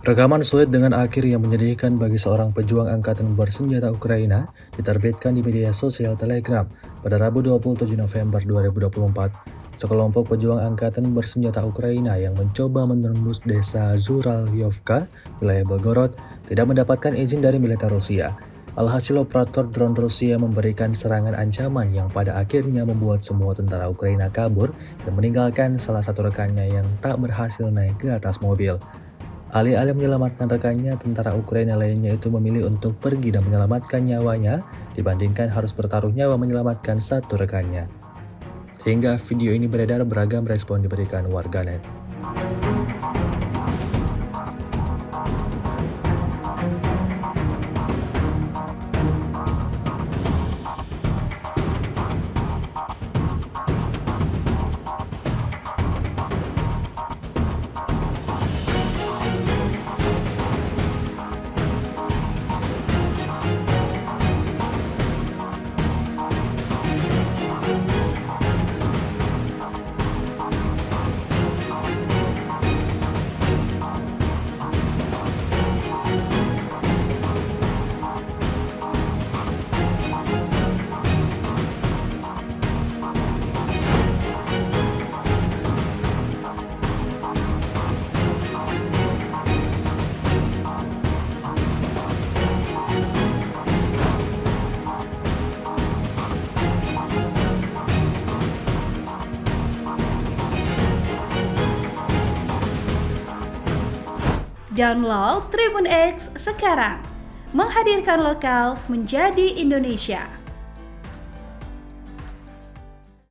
Rekaman sulit dengan akhir yang menyedihkan bagi seorang pejuang angkatan bersenjata Ukraina diterbitkan di media sosial Telegram pada Rabu 27 November 2024. Sekelompok pejuang angkatan bersenjata Ukraina yang mencoba menembus desa Zuralyovka, wilayah Belgorod, tidak mendapatkan izin dari militer Rusia. Alhasil operator drone Rusia memberikan serangan ancaman yang pada akhirnya membuat semua tentara Ukraina kabur dan meninggalkan salah satu rekannya yang tak berhasil naik ke atas mobil. Alih-alih menyelamatkan rekannya, tentara Ukraina lainnya itu memilih untuk pergi dan menyelamatkan nyawanya dibandingkan harus bertaruh nyawa menyelamatkan satu rekannya. Sehingga video ini beredar, beragam respon diberikan warganet. Download Tribun X sekarang, menghadirkan lokal menjadi Indonesia.